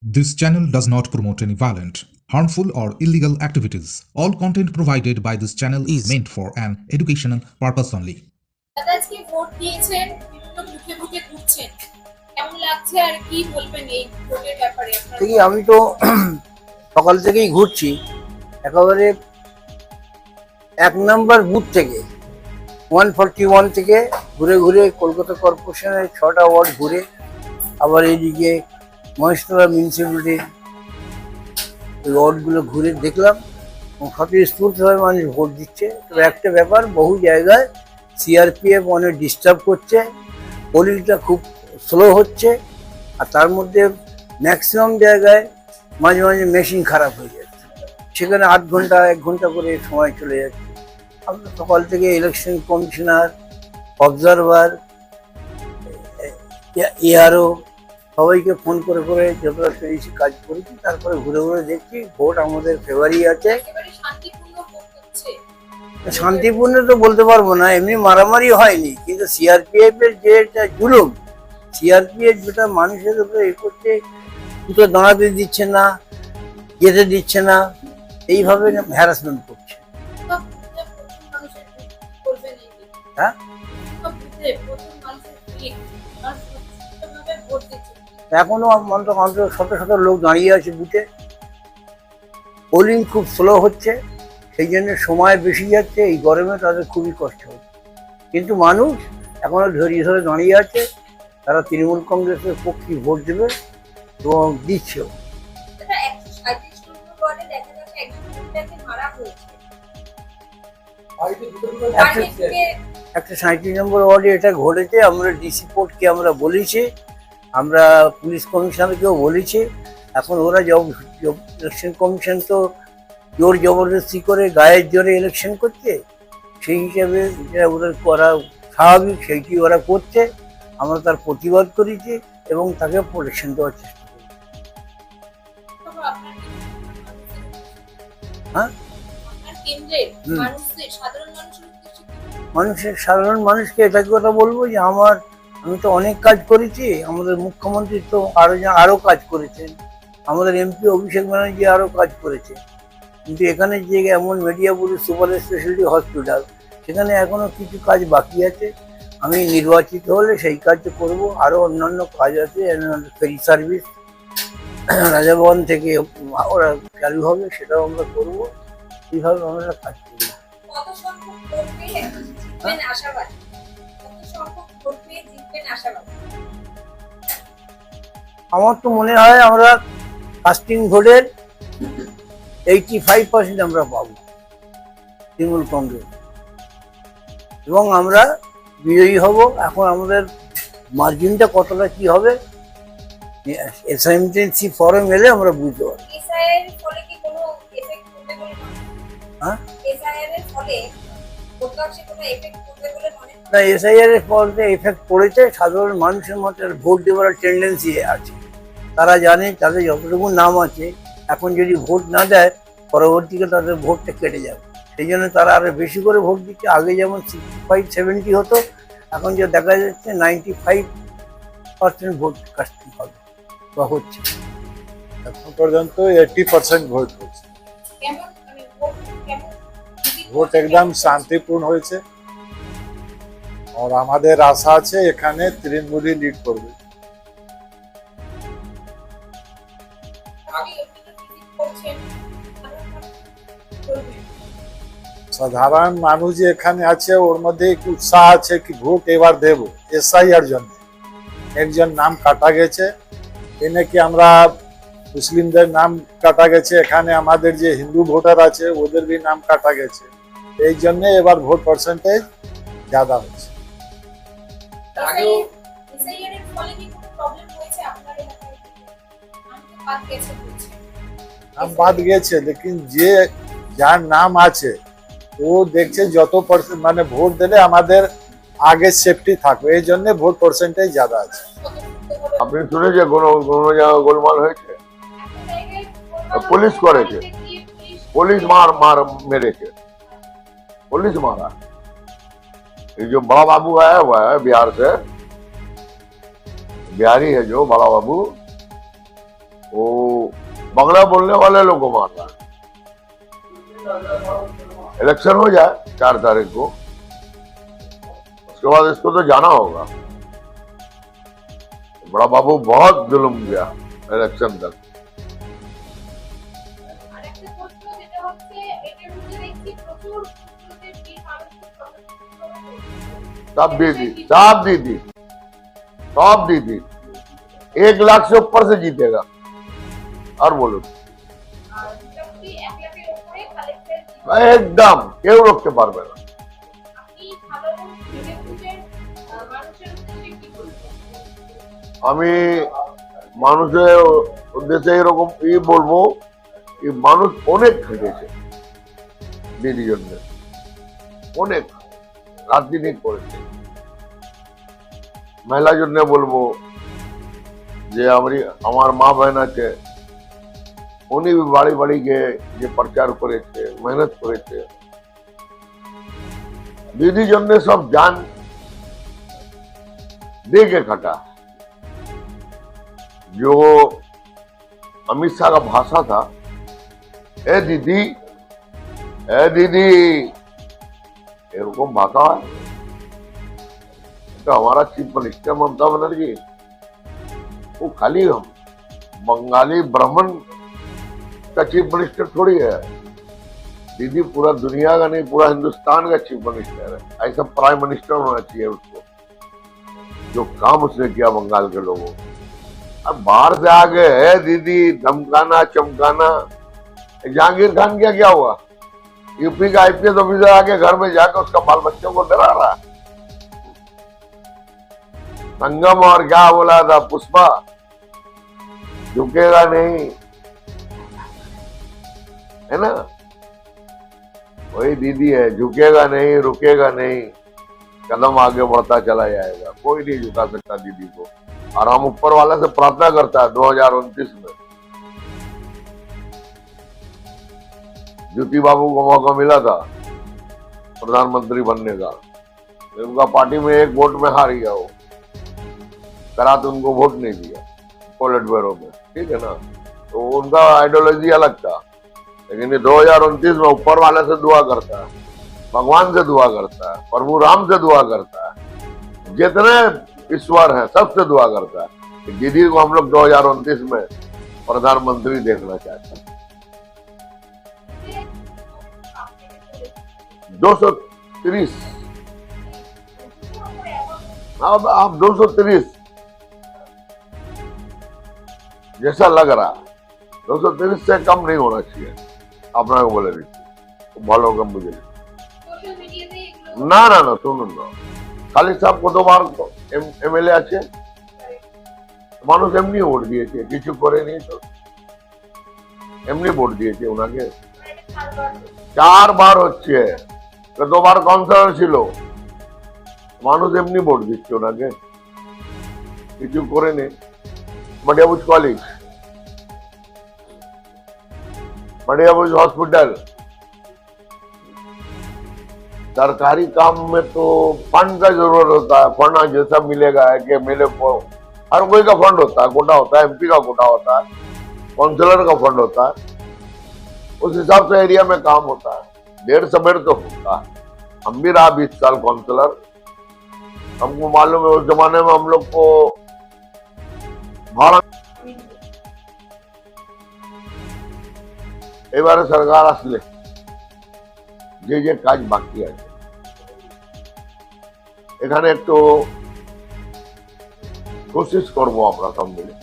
This channel does not promote any violent, harmful, or illegal activities. All content provided by this channel is meant for an educational purpose only. দাদা আজকে vote দিয়েছেন, বিভিন্ন বুথে বুথে ঘুরছেন, কেমন লাগছে আর কি বলবেন এই ভোটের ব্যাপারে আপনার? দেখি আমি তো সকাল থেকেই ঘুরছি, একেবারে 1 নম্বর বুথ থেকে 141 থেকে ঘুরে ঘুরে কলকাতা কর্পোরেশনের 6টা ওয়ার্ড ঘুরে আবার এইদিকে মহেশতলা মিউনিসিপ্যালিটির ওই ওয়ার্ডগুলো ঘুরে দেখলাম স্বতঃস্ফূর্তভাবে মানুষ ভোট দিচ্ছে। তবে একটা ব্যাপার, বহু জায়গায় সিআরপিএফ অনেক ডিস্টার্ব করছে, পোলিংটা খুব স্লো হচ্ছে, আর তার মধ্যে ম্যাক্সিমাম জায়গায় মাঝে মাঝে মেশিন খারাপ হয়ে যাচ্ছে, সেখানে 8 ঘন্টা 1 ঘন্টা করে সময় চলে যাচ্ছে। আমরা সকাল থেকে ইলেকশন কমিশনার, অবজারভার, এআরও সবাইকে ফোন করে করে যতটা পেরেছি কাজ করেছি, তারপরে ঘুরে ঘুরে দেখছি ভোট আমাদের ফেভারই আছে। একেবারে শান্তিপূর্ণ ভোট হচ্ছে। শান্তিপূর্ণ তো বলতে পারবো না, এমনি মারামারি হয়নি, কিন্তু সিআরপিএফ এর যে একটা জুলুম, সিআরপিএফ যেটা মানুষের উপরে এ করছে, দুটো দাঁড়াতে দিচ্ছে না, যেতে দিচ্ছে না, এইভাবে হ্যারাসমেন্ট করছে। সব বুথে প্রথম মানুষের ভিড় করবেন এই দিন। হ্যাঁ, সব বুথে প্রথম মানুষের ভিড়, মানুষ সুষ্ঠুভাবে ভোট দিচ্ছে। এখনো অন্তত অন্তত শত শত লোক দাঁড়িয়ে আছে বুথে। পোলিং খুব স্লো হচ্ছে, সেই জন্য সময় বেশি যাচ্ছে, এই গরমে তাদের খুবই কষ্ট হচ্ছে, কিন্তু মানুষ এখনো ধৈর্য ধরে দাঁড়িয়ে আছে। তারা তৃণমূল কংগ্রেসের পক্ষে ভোট দেবে এবং দিচ্ছেও। এটা 137 নম্বর ওয়ার্ডে দেখা যাচ্ছে একজন মহিলাকে মারা হয়েছে। বাড়ি থেকে 137 নম্বর ওয়ার্ডে এটা ঘটেছে। আমরা ডিসি কোর্টকে আমরা বলেছি, আমরা পুলিশ কমিশনারকেও বলেছি। এখন ওরা ইলেকশন কমিশন তো জোর জবরদস্তি করে গায়ের জোরে ইলেকশন করছে, সেই হিসাবে যেটা ওদের করা স্বাভাবিক সেইটি ওরা করছে। আমরা তার প্রতিবাদ করেছি এবং তাকে প্রোটেকশন দেওয়ার চেষ্টা করি। আপনার হ্যাঁ, আপনার কেন্দ্রের হুম। মানুষদের, সাধারণ মানুষের উদ্দেশ্যে মানুষের সাধারণ মানুষকে এটা কথা বলবো যে আমি তো অনেক কাজ করেছি, আমাদের মুখ্যমন্ত্রী তো আরো কাজ করেছেন, আমাদের এমপি অভিষেক ব্যানার্জি আরো কাজ করেছে, কিন্তু এখানে যে এমন মেডিয়াপুর সুপার স্পেশালিটি হসপিটাল, সেখানে এখনো কিছু কাজ বাকি আছে। আমি নির্বাচিত হলে সেই কাজটা করব। আরো অন্যান্য কাজ আছে, ফেরি সার্ভিস রাজাভবন থেকে ওরা চালু হবে, সেটাও আমরা করবো। এইভাবে আমরা কাজ করবো। কত সংখ্যক ভোট পেয়ে জিতবেন আশাবাদী? কত সংখ্যক ভোট পেয়ে জিতবেন আশাবাদী? আমার তো মনে হয় আমরা কাস্টিং ভোটের 85% আমরা পাবো তৃণমূল কংগ্রেস, এবং আমরা বিজয়ী হব। এখন আমাদের মার্জিনটা কতটা কি হবে, এসআইএমসি ফর্ম এলে আমরা বুঝতে পারবো। এসআইআর এর ফলে কি কোনো এফেক্ট পড়বে বলে মনে হয়? হ্যাঁ, এসআইআর এর ফলে ভোট বাক্সে কোনো এফেক্ট পড়বে বলে মনে হয়? না, এসআইআর এর ফলে এফেক্ট পড়েছে, সাধারণ মানুষের মধ্যে ভোট দেওয়ার টেন্ডেন্সি আছে। তারা জানে তাদের যতটুকু নাম আছে, এখন যদি ভোট না দেয় পরবর্তীতে তাদের ভোটটা কেটে যাবে, সেই জন্য তারা আরো বেশি করে ভোট দিচ্ছে। আগে যেমন 65-70 হতো, এখন যে দেখা যাচ্ছে 95% ভোট কাস্টিং হবে বা হচ্ছে। এখন পর্যন্ত 80% ভোট হয়েছে। কেমন মানে ভোট কেমন ভোট একদম শান্তিপূর্ণ হয়েছে, আর আমাদের আশা আছে এখানে তৃণমূলই লিড করবে। আপনি এমনিতে ভিজিট করছেন, সাধারণ মানুষ করবে। সাধারণ মানুষ যে এখানে আছে ওর মধ্যে এক উৎসাহ আছে কি ভোট এবার দেব। এসআইআর জন্য একজন নাম কাটা গেছে, এনে কি আমরা মুসলিমদের নাম কাটা গেছে, এখানে আমাদের যে হিন্দু ভোটার আছে ওদের भी নাম কাটা গেছে, এই জন্য এবার ভোট পার্সেন্টেজ ज्यादा হচ্ছে। এসআইআর এর ফলে কি কোনো প্রবলেম হয়েছে আপনার এলাকায়? নাম তো বাদ গেছে বলছে। নাম বাদ গেছে, লেকিন যে যার নাম আছে ও দেখছে যত পার্সেন্ট মানে ভোট দিলে আমাদের আগে সেফটি থাকবে, এই জন্য ভোট পার্সেন্টেজ ज्यादा আছে। আপনি শুনেছেন কোনো কোনো জায়গায় গোলমাল হয়েছে? পুলিশ করেছে, पुलिस मार मार मेरे के पुलिस मारा। ये जो बड़ा बाबू आया हुआ है बिहार से, बिहारी है जो बड़ा बाबू, वो बांग्ला बोलने वाले लोग को मार रहा है। इलेक्शन हो जाए 4 तारीख को, उसके बाद इसको तो जाना होगा। बड़ा बाबू बहुत जुल्म किया इलेक्शन तक। আরেকটা প্রশ্ন যেটা হচ্ছে এটার মধ্যে দেখছি প্রচুর ছাত্রদের বীর মানসিক सब दी थी, सब दी थी, सब दी थी। 1 लाख से ऊपर से जीतेगा। और बोलो মোটামুটি 1 লাখের উপরে কালেক্টেড একদম কেউ রুখতে পারবে না। আপনি সাধারণ ভেবে মানুষের উদ্দেশ্যে কি বলবেন? আমি মানুষের উদ্দেশ্যে এরকম বলবো কি মানুষ অনেক খেটেছে দিদির জন্য, অনেক রাজনীতি করেছে। মহিলার জন্য বলবো যে আমার মা বহন আছে, উনি বাড়ি বাড়ি গিয়ে যে প্রচার করেছে, মেহনত করেছে দিদির জন্য, সব জান दे के खटा। जो अमित शाह का भाषा था, ए दीदी এরকম ভাষা है। तो हमारा चीफ मिनिस्टर ममता बनर्जी वो खाली हम बंगाली ब्राह्मण का चीफ मिनिस्टर थोड़ी है। दीदी पूरा दुनिया का नहीं, पूरा हिंदुस्तान का चीफ मिनिस्टर है। ऐसा प्राइम मिनिस्टर होना चाहिए उसको, जो काम उसने किया बंगाल के लोगों। अब बाहर से आ गए है दीदी धमकाना चमकाना। जहांगीर खान क्या क्या हुआ? यूपी का आईपीएस ऑफिसर आके घर में जाकर उसका बाल बच्चों को डरा रहा। संगम और क्या बोला था पुष्पा, झुकेगा नहीं, है ना? वही दीदी है, झुकेगा नहीं, रुकेगा नहीं, कदम आगे बढ़ता चला जाएगा। कोई नहीं झुका सकता दीदी को। और हम ऊपर वाले से प्रार्थना करता है 2029 में ज्योति बाबू को मौका मिला था प्रधानमंत्री बनने का, उनका पार्टी में 1 वोट में हार गया वो, करा तो उनको वोट नहीं दिया पोलिट ब्यूरो में, ठीक है ना? तो उनका आइडियोलॉजी अलग था। लेकिन ये 2029 में ऊपर वाले से दुआ करता है, भगवान से दुआ करता है, प्रभु राम से दुआ करता है, जितने ईश्वर हैं सबसे दुआ करता है कि दीदी को हम लोग 2029 में प्रधानमंत्री देखना चाहते हैं। 230 अब आप 230 जैसा लग रहा, 230 से कम नहीं होना चाहिए। अपना को बोले ভালো কম বুঝে সোশ্যাল মিডিয়াতে এগুলো না না না শুনুন না, খালি সাহেব কতবার এমএলএ আছে, মানুষ এমনি ভোট দিয়েছে, কিছু করেনি তো, এমনি ভোট দিয়েছে ওনাকে। 4 বার হচ্ছে, কতবার কাউন্সিলর ছিল, মানুষ এমনি ভোট দিচ্ছে ওনাকে, কিছু করেনি। मडियाबुज कॉलेज, मडियाबुज हॉस्पिटल, सरकारी काम में तो फंड का जरूरत होता है। फंड जैसा मिलेगा है कि मिले, हर कोई का फंड होता है, कोटा होता है, एमपी का कोटा होता है, काउंसिलर का फंड होता है, उस हिसाब से एरिया में काम होता है। 1.5 सवेर तो होता है। हम भी रहा 20 साल काउंसिलर, हमको मालूम है। उस जमाने में हम लोग को भाड़ा এবারে সরকার আসলে যে যে কাজ বাকি আছে এখানে একটু कोशिश করবো আমরা সব মিলে।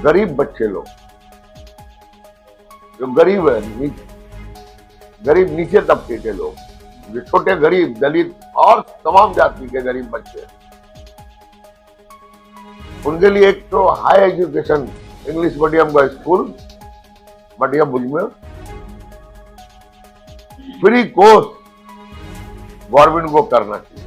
गरीब बच्चे लोग जो गरीब है, गरीब नीचे तबके के लोग, जो छोटे गरीब दलित और तमाम जाति के गरीब बच्चे, उनके लिए एक तो हाई एजुकेशन इंग्लिश मीडियम का स्कूल मडियाबुज में फ्री कोर्स गवर्नमेंट को करना चाहिए।